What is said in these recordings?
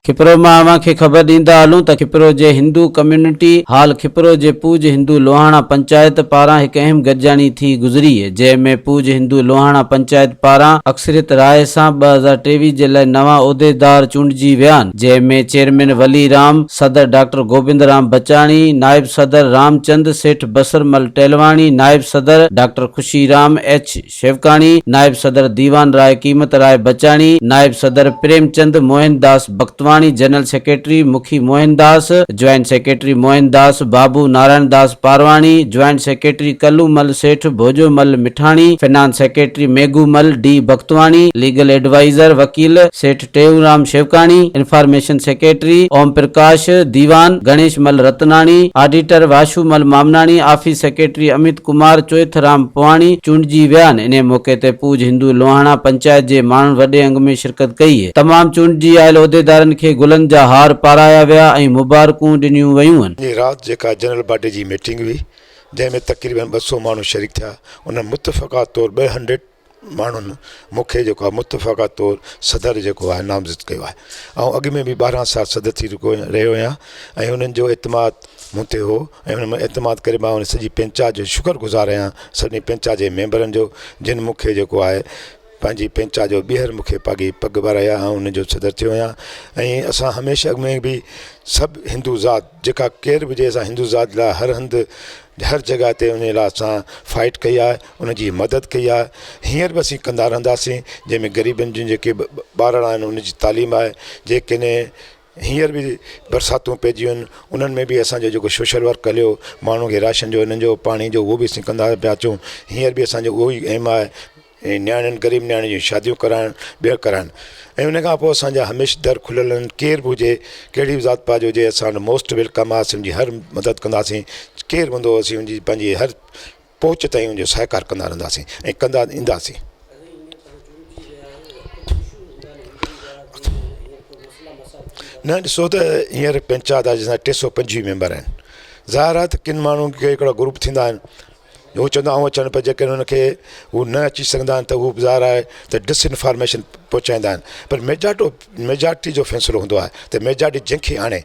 खिपरो मां अवां खे ख़बर ॾींदा हलूं त खिपरो जे हिंदू कम्युनिटी हाल खिपरो जे पूज हिंदू लोहाणा पंचायत पारां हिकु अहम गॾिजाणी थी गुज़री, जंहिंमें पूज हिंदू लोहाणा पंचायत पारां अक्सरियत राय सां 2023 जे लाइ नवां उहिदेदार चूंडिजी विया आहिनि, जंहिंमें चेयरमैन वली राम, सदर डॉक्टर गोविंद राम बचाणी, नायब सदर रामचंद सेठ बसरमल टेलवाणी, नायब सदर डॉक्टर खुशीराम एच शेवकाणी, नायब सदर दीवान राय कीमत राय बचाणी, नायब सदर प्रेमचंद मोहनदास बख्तवाणी, जनरल सेक्रेटरी मुखी Mohandas, joint secretary Mohandas Babu Narayan Das Parwani, joint secretary Kallumal सेठ Bhojomal Mithani, finance secretary Meghumal D Bhaktwani, legal adviser वकील सेठ Teuram Shewkani, information secretary Om Prakash Diwan, Ganeshmal Ratnani, auditor Vashumal Mamnani, office secretary Amit Kumar Choithram Pawani चूंडिजी विया आहिनि। इन मौके ते पूज हिंदू लोहाणा पंचायत जे माण्हुनि वॾे अंग में शिरकत कई। तमाम चूंडिजी आयल उहिदेदारनि खे गुलनि जा हार पाराया विया ऐं मुबारकूं ॾिनियूं वयूं आहिनि। राति जेका जनरल बॉडी जी मीटिंग हुई, जंहिंमें तक़रीबन 200 माण्हू शरीक थिया, उन मुतफ़क़ा तौर 200 माण्हुनि मूंखे जेको आहे मुतफ़क़ा तौर सदर जेको आहे नामज़द कयो आहे। ऐं अॻु में बि 12 साल सदर थी रहियो आहियां ऐं उन्हनि जो एतमाद मूं ते हो ऐं उन में एतमाद करे मां उन सॼी पंचायत जो शुक्रगुज़ार आहियां, सभिनी पंचायत जे मेंबरनि जो, जिन मूंखे जेको आहे पंहिंजी पंचायत जो ॿीहर मूंखे पग भराया ऐं उनजो सदर थियो आहियां। ऐं असां हमेशह अॻु में बि सभु हिंदू ज़ात जेका केर बि हुजे, असां हिंदू ज़ात लाइ हर हंधि हर जॻह ते उन लाइ असां फाइट कई आहे, उनजी मदद कई आहे। हींअर बि असीं कंदा रहंदासीं, जंहिंमें ग़रीबनि जूं जेके ॿार आहिनि उनजी तालीम आहे, जेकॾहिं हींअर बि बरसातूं पइजियूं आहिनि, उन्हनि में बि असांजो जेको सोशल वर्क हलियो, माण्हू खे राशन जो हिननि जो पाणी जो उहो बि असीं कंदा पिया अचूं। हींअर बि असांजो उहो ई एम आहे, ऐं नियाणियुनि ग़रीब नियाणियुनि जूं शादियूं कराइणु, ॿियो कराइणु। ऐं उन खां पोइ असांजा हमेशह दर खुलियल आहिनि, केरु बि हुजे, कहिड़ी बि ज़ात पात जो हुजे, असां मोस्ट वेलकम आहे, असीं उनजी हर मदद कंदासीं। केरु हूंदो असीं उनजी पंहिंजी हर पहुच ताईं उनजो सहकार कंदा रहंदासीं ऐं कंदा ईंदासीं। न ॾिसो त हींअर पंचायत आहे जंहिंसां 325 मेंबर आहिनि। ज़ाहिर आहे त किन माण्हुनि खे हिकिड़ा ग्रुप थींदा आहिनि, उहो चवंदा आऊं अचनि पर जेकॾहिं हुनखे हू न अची सघंदा आहिनि त उहो ज़ाहिर आहे त डिसइंफॉर्मेशन पहुचाईंदा आहिनि। पर मेजॉरिटी जो फ़ैसिलो हूंदो आहे त मेजॉरिटी जंहिंखे आणे,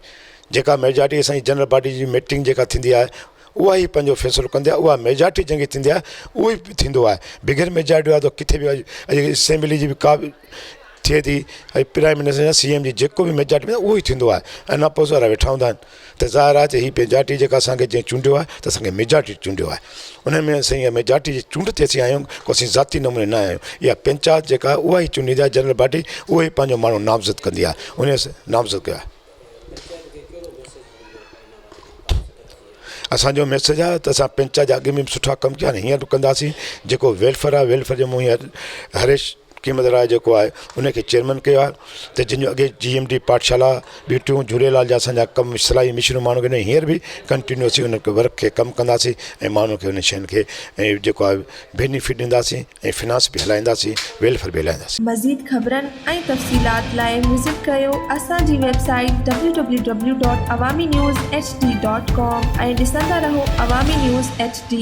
जेका मेजॉरिटी असांजी जनरल बॉडी जी मीटिंग जेका थींदी आहे उहा ई पंहिंजो फ़ैसिलो कंदी आहे, उहा मेजॉरिटी जंहिंखे थींदी आहे उहो ई थींदो आहे। बिग़ैर मेजॉरिटी आहे त किथे बि अॼु असेंबली जी बि का बि थिए थी, ऐं प्राइम मिनिस्टर या CM जी जेको बि मेजॉरिटी में उहो ई थींदो आहे। ऐं अपोज़ वारा वेठा हूंदा आहिनि, त ज़ाहिर आहे त हीअ मेजॉरिटी जेका असांखे जंहिं चूंडियो आहे त असांखे मेजॉरिटी चूंडियो आहे। उन में असां मेजॉरिटी जी चूंड ते असीं आहियूं, को असीं ज़ाती नमूने न आहियूं। इहा पंचायत जेका उहा ई चूंडींदी आहे, जनरल बॉडी उहो ई पंहिंजो माण्हू नामज़द कंदी आहे, उन नामज़द कयो आहे। असांजो मैसेज आहे त असां पंचायत जा अॻु में बि सुठा कमु कया आहिनि, हींअर बि कंदासीं। जेको वेलफेयर आहे, वेलफेयर जो मूं हींअर हरेश कीमत राय जेको आहे उनखे चेयरमैन कयो आहे, त जंहिंजो अॻे GMD पाठशाला ॿियूं झूलेलाल जा असांजा कमु सिलाई मिशनूं माण्हू खे हींअर बि कंटिन्यूअसली उन वर्क खे कमु कंदासीं ऐं माण्हू खे उन शयुनि खे ऐं जेको आहे बेनिफिट ॾींदासीं ऐं फिनांस बि हलाईंदासीं, वेलफेयर बि हलाईंदासीं। मज़ीद ख़बरनि ऐं तफ़सीलात लाइ विज़िट कयो असांजी वेबसाइट www.awamiNewsHD.com ऐं ॾिसंदा रहो अवामी न्यूज़ HD।